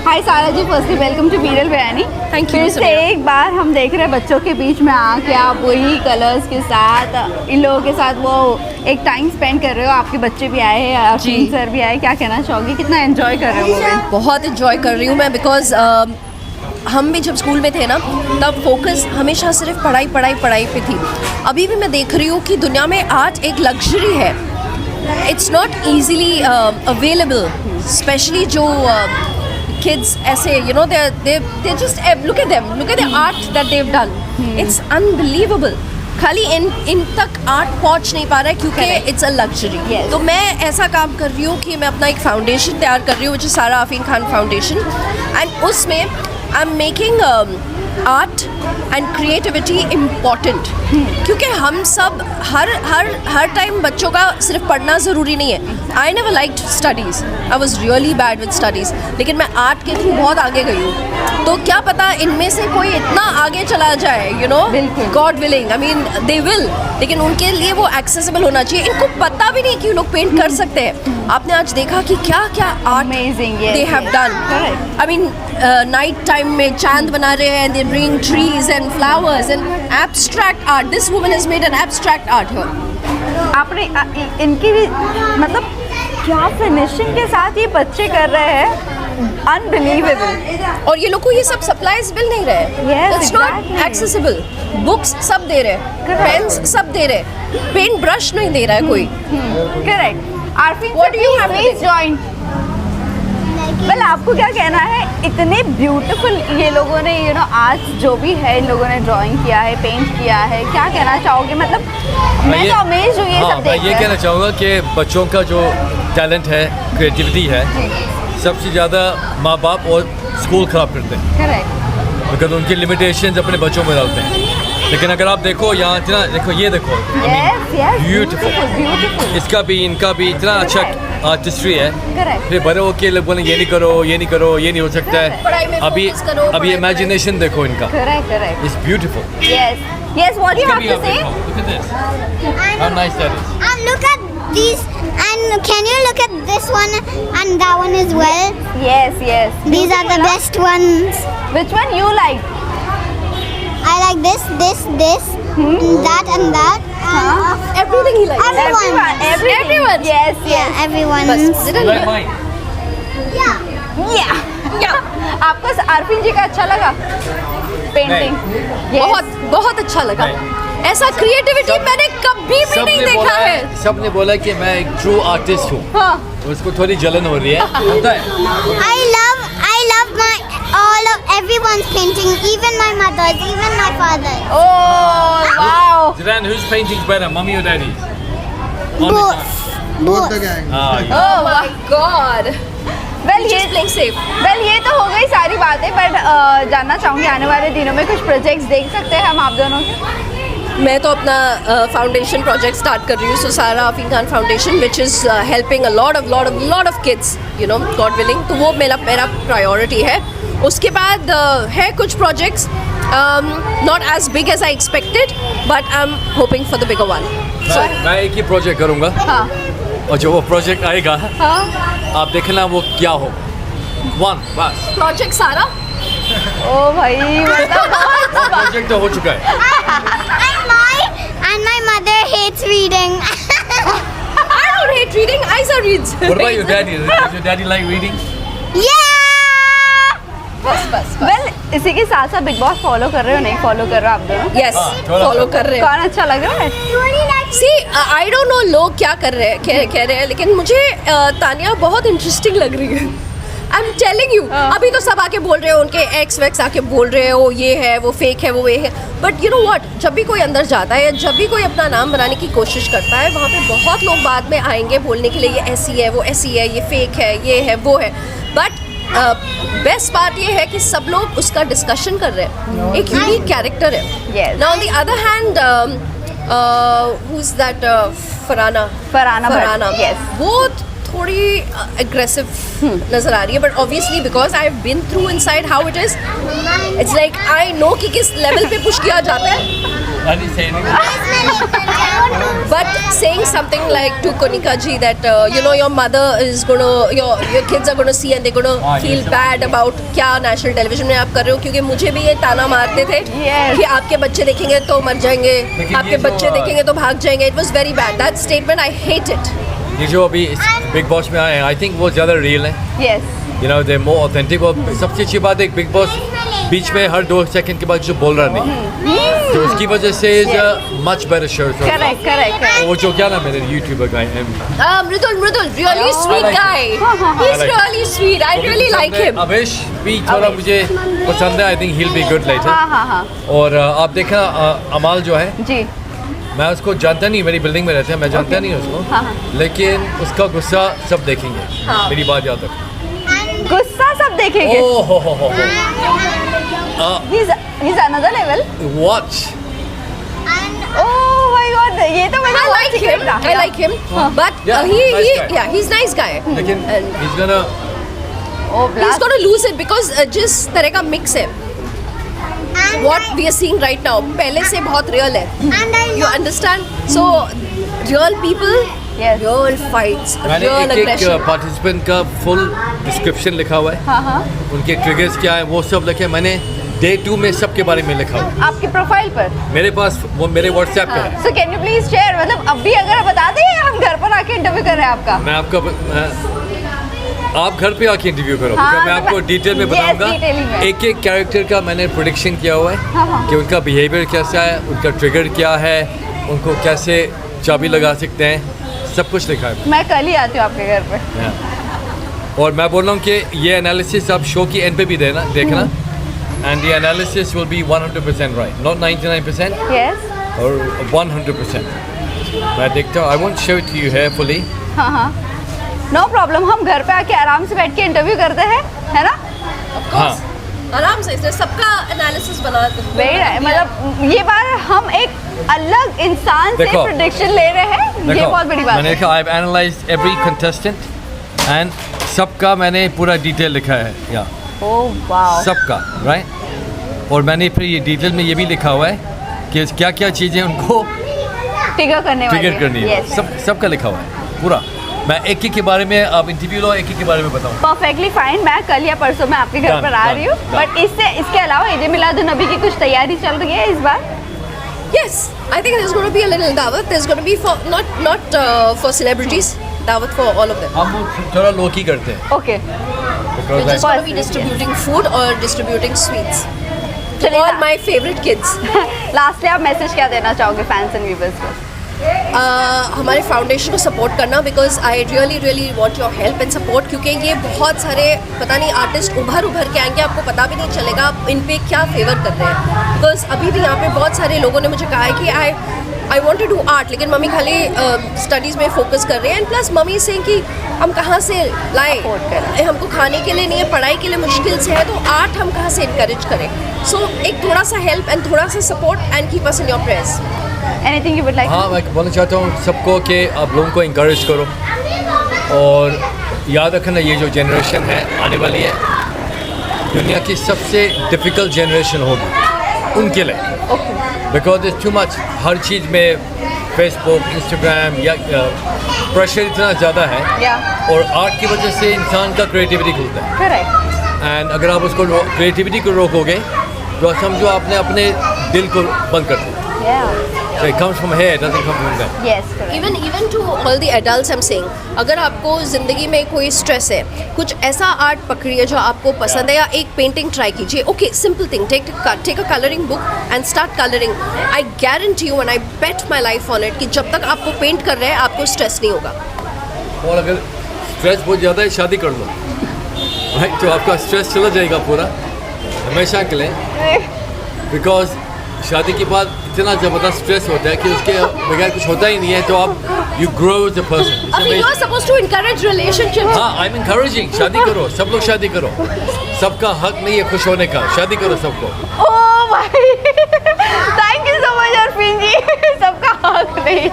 हाय सारा जी, firstly welcome to बीरल बयानी। Thank you, फिर से सुनिया। एक बार हम देख रहे हैं बच्चों के बीच में आके आप वही कलर्स के साथ इन लोगों के साथ वो एक टाइम स्पेंड कर रहे हो। आपके बच्चे भी आए हैं, अरफीन सर भी आए, क्या कहना चाहोगे, कितना एंजॉय कर रहे हो मोमेंट? बहुत इन्जॉय कर रही हूँ मैं बिकॉज हम भी जब स्कूल में थे ना तब फोकस हमेशा सिर्फ पढ़ाई पे थी। अभी भी मैं देख रही हूँ कि दुनिया में आर्ट एक लग्जरी है। It's not easily available, specially जो kids ऐसे they just look at them, look at the art that they've done. It's unbelievable. खाली इन तक आर्ट पहुंच नहीं पा रहा है क्योंकि इट्स अ लग्जरी। Yes. तो मैं ऐसा काम कर रही हूँ कि मैं अपना एक फाउंडेशन तैयार कर रही हूँ, विच इज़ सारा आफरीन खान फाउंडेशन, एंड उसमें I am making art and creativity important. क्योंकि हम सब हर टाइम बच्चों का सिर्फ पढ़ना ज़रूरी नहीं है। I never liked studies, I was really bad with studies, लेकिन मैं आर्ट के थ्रू बहुत आगे गई हूँ। तो क्या पता इनमें से कोई इतना आगे चला जाए, you know, God willing, I mean they will, लेकिन उनके लिए वो एक्सेसिबल होना चाहिए। इनको पता भी नहीं कि लोग पेंट कर सकते हैं। आपने आज देखा कि क्या क्या art Amazing, yes, they have yes. Done. Correct. I mean night time में चांद बना रहे हैं, they bring trees and flowers and abstract art. This woman has made an abstract art here. आपने इनकी भी मतलब क्या फिनिशिंग के साथ ये बच्चे कर रहे हैं, अनबिलीवेबल। और ये लोग को ये सब सप्लाईज मिल नहीं रहे। Yes, it's not exactly. Accessible. Books सब दे रहे हैं, Correct. पेन्स सब दे रहे हैं, पेंट ब्रश नहीं दे रहा है कोई। Correct. Arfeen, What do you have please with it? Join. Well, आपको क्या कहना है, इतने ब्यूटीफुल ये लोगों ने आज जो भी है इन लोगों ने ड्राइंग किया है, पेंट किया है, क्या कहना चाहोगे? मतलब मैं तो अमेज हूँ ये सब मैं देख ये कहना चाहूँगा कि बच्चों का जो टैलेंट है, क्रिएटिविटी है, सबसे ज़्यादा माँ बाप और स्कूल ख़राब करते हैं, करेक्ट। बिकॉज उनकी लिमिटेशंस अपने बच्चों में डालते हैं। लेकिन अगर आप देखो यहाँ इतना देखो, ये देखो, यस यस, ब्यूटीफुल, ब्यूटीफुल। इसका भी इनका भी इतना अच्छा आर्टिस्ट्री है। करेक्ट। फिर बड़े होके लोग बोले ये नहीं करो, ये नहीं करो, ये नहीं हो सकता पढ़ाई में है। अभी focus करो, अभी पढ़ाई में। इमेजिनेशन देखो इनका, correct correct. It's beautiful. Yes yes, what you have to say? Look at this. How nice that is. Look at these, and can you look at this one and that one as well? Yes yes. These are the best ones. Which one you like? I like this, and that. Everything he likes. Everyone. Everyone. Yes yes. Yeah, everyone. बस You like mine? Yeah. Yeah. आपको आरफीन जी का अच्छा लगा painting? बहुत अच्छा लगा। नहीं। ऐसा क्रिएटिविटी मैंने कभी भी नहीं देखा है। सबने बोला कि मैं एक ट्रू आर्टिस्ट हूँ। हाँ। उसको थोड़ी जलन हो रही है, होता है। I love all of everyone's painting, even my mother's, even my father's. Oh wow. Ziran, whose painting's better, mummy or daddy? Both. Ah, yeah. Oh my God. Well ये Just playing safe. वेल ये तो हो गई सारी बातें, but जानना चाहूँगी आने वाले दिनों में कुछ प्रोजेक्ट्स देख सकते हैं हम आप दोनों के? मैं तो अपना फाउंडेशन प्रोजेक्ट स्टार्ट कर रही हूँ, so Sara Afreen Khan foundation, which is helping a lot of kids, you know, God willing. तो वो मेरा प्रायोरिटी है। उसके बाद है कुछ projects, not as big as I expected, but I am hoping for the bigger one. मैं एक ही प्रोजेक्ट करूँगा, हाँ और जो वो प्रोजेक्ट आएगा हाँ। आप देखना वो क्या हो। वन बस, प्रोजेक्ट सारा ओ भाई, मतलब बहुत प्रोजेक्ट तो हो चुका है। And my mother hates reading. I don't hate reading, Isa reads. What about your daddy? Does your daddy like reading? Yeah. बस वेल, इसी के साथ साथ बिग बॉस फॉलो कर रहे हो, नहीं फॉलो कर रहे हो आप दोनों? यस, हाँ, थोड़ा फॉलो सा। कर रहे हैं। कौन अच्छा लग रहा है? सी आई डोंट नो लोग क्या कर रहे हैं, कह रहे हैं, लेकिन मुझे तानिया बहुत इंटरेस्टिंग लग रही है। आई एम टेलिंग यू, अभी तो सब आके बोल रहे हो, उनके एक्स वैक्स आके बोल रहे हो ये है, वो फेक है, वो ये है, बट यू नो व्हाट, जब भी कोई अंदर जाता है, जब भी कोई अपना नाम बनाने की कोशिश करता है, वहाँ पे बहुत लोग बाद में आएंगे बोलने के लिए ये ऐसी है, वो ऐसी है, ये फेक है, ये है, वो है, बट बेस्ट बात ये है कि सब लोग उसका डिस्कशन कर रहे हैं। एक यूनिक कैरेक्टर है। Yes. Now on the other hand, who's that? Farhana, Farhana, yes. वो थोड़ी एग्रेसिव नजर आ रही है, but obviously because I have been through inside how it is, it's like I know कि किस लेवल पे पुश किया जाता है. But saying something like to Konika ji that you know your mother is gonna your kids are gonna see and they're gonna feel bad about क्या national television में आप कर रहे हो, क्योंकि मुझे भी ये ताना मारते थे कि आपके बच्चे देखेंगे तो मर जाएंगे, आपके बच्चे देखेंगे तो भाग जाएंगे. It was very bad. That statement I hate it. ये जो अभी बिग बॉस में आए हैं, आई थिंक वो ज़्यादा रियल है. Yes. You know they more authentic. और सबसे अच्छी बात है बिग बॉस बीच में हर 2 सेकंड के बाद जो बोल रहा नहीं, तो उसकी वजह से is much better show. Correct. वो जो क्या ना मेरे यूट्यूबर का है Mridul, really sweet like guy. He's really sweet. I really like him. Avesh भी थोड़ा मुझे पसंद है. I think he'll be good later. हाँ. और आप देखना अमाल जो है, जी. मैं उसको जानता नहीं, मेरी बिल्डिंग में रहते हैं, मैं जानता नहीं उसको, लेकिन उसका गुस्सा सब देखेंगे. मेरी बात याद रखो, गुस्सा सब देखेंगे. ओह हो. He's another level. Watch. Oh my God, ये तो मैंने I like him. I like him. But Yeah, nice guy. he's nice guy. लेकिन And he's gonna Oh, he's blast. gonna lose it because जिस तरह का mix है, what we are seeing right now, पहले से बहुत real है. And I You love understand? So real people, Yes. real fights, मैंने real एक aggression. पार्टिसिपेंट का फुल डिस्क्रिप्शन लिखा हुआ है. हाँ. उनके ट्रिगर्स क्या है वो सब लिखे. मैंने डे 2 में सबके बारे में लिखा हुआ है. आपकी प्रोफाइल पर. मेरे पास वो मेरे व्हाट्सएप पे है. So can you please share, मतलब अभी अगर आप बता दें, हम घर पर आके इंटरव्यू कर रहे हैं आपका. मैं आपका आप घर पे आके इंटरव्यू करो. हाँ, मैं आपको मतलब- डिटेल में Yes, बताऊंगा. detailing में. एक कैरेक्टर का मैंने प्रेडिक्शन किया हुआ है कि उनका बिहेवियर कैसा है, उनका ट्रिगर क्या है, उनको कैसे चाबी लगा सकते हैं, सब कुछ लिखा है. मैं कल ही आती हूँ आपके घर पे. और मैं बोल रहा हूँ कि ये एनालिसिस आप शो की एंड पे भी देखना. And the analysis will be 100% right, not 99% Yes. और 100%. मैं देखता हूँ. I won't show it to you है फुली. हाँ. नो प्रॉब्लम, हम घर पे आके आराम से बैठ के इंटरव्यू करते हैं, है ना. हाँ. आराम से इसलिए सबका एनालिसिस बना मतलब ये बार हम एक अलग इंसान से देखो, प्रेडिक्शन ले रहे हैं. ये बहुत बड़ी बात मैंने है. देखा. I have analysed every contestant and सबका मैंने पूरा डिटेल लिखा है. या ओह वाओ. सबका राइट. और मैंने फिर ये डिटेल में ये भी लिखा हुआ है कि क्या क्या चीज़ें उनको फिगर करने वाली फिगर करनी है. Yes. सबका लिखा हुआ है पूरा. मैं एक के बारे में आप इंटरव्यू लो, एक के बारे में बताऊँ. Perfectly fine. मैं कल या परसों में आपके घर Done, पर आ done, रही हूँ. done. बट इसके अलावा ईद मिलादुन नबी की कुछ तैयारी चल रही है इस बार. Yes, I think there's going to be a little dawat. There's going to be for not for celebrities, dawat for all of them. हम थोड़ा लो की करते हैं. Okay. We're just going to be distributing food or distributing sweets to चलिए all ना. my favorite kids. Lastly आप message क्या देना चाहोगे फैंस एंड व्यूअर्स को. हमारे फाउंडेशन को सपोर्ट करना, because I really want your help and support, क्योंकि ये बहुत सारे पता नहीं आर्टिस्ट उभर के आएंगे, आपको पता भी नहीं चलेगा आप इन पे क्या फेवर कर रहे हैं. बिकॉज अभी भी यहाँ पे बहुत सारे लोगों ने मुझे कहा है कि I want to do art, लेकिन मम्मी खाली स्टडीज़ में फोकस कर रहे हैं. एंड प्लस मम्मी से कि हम कहाँ से लाएं, हमको खाने के लिए नहीं है, पढ़ाई के लिए मुश्किल से है, तो आर्ट हम कहाँ से इनकरेज करें. सो एक थोड़ा सा हेल्प एंड थोड़ा सा support and keep us in your prayers. Anything you would like. हाँ, मैं बोलना चाहता हूँ सबको कि आप लोगों को इंकरेज करो. और याद रखना ये जो जनरेशन है आने वाली है, दुनिया की सबसे डिफ़िकल्ट जनरेशन होगी उनके लिए. Because it's too much. हर चीज़ में फेसबुक, इंस्टाग्राम या प्रेशर इतना ज़्यादा है. Yeah. और आर्ट की वजह से इंसान का क्रिएटिविटी खुलता है. करेक्ट. एंड अगर आप उसको क्रिएटिविटी को रोकोगे तो समझो आपने अपने दिल को बंद कर दिया. So it comes from here, it doesn't come from there. Yes, correct. Even to all the adults I'm saying, अगर आपको ज़िंदगी में कोई स्ट्रेस है, कुछ ऐसा आर्ट पकड़िए जो आपको पसंद है, या एक पेंटिंग ट्राई कीजिए. Okay, simple thing, take a colouring book and start colouring. I guarantee you and I bet my life on it कि जब तक आपको पेंट कर रहे हैं आपको स्ट्रेस नहीं होगा. और अगर स्ट्रेस बहुत ज़्यादा है, शादी कर लो, राइट, तो आपका स्ट्रेस चला जाएगा पूरा हमेशा के लिए. बिकॉज शादी के बाद इतना ज़बरदस्त स्ट्रेस होता है कि उसके बगैर कुछ होता ही नहीं है. तो आप you grow as a person. I mean, you are supposed to encourage relationships. हाँ, आई एम इनकरेजिंग. शादी करो, सब लोग शादी करो. सबका हक नहीं है खुश होने का. शादी करो सबको. ओह भाई, thank you so much Arfeen ji. सबका हक नहीं.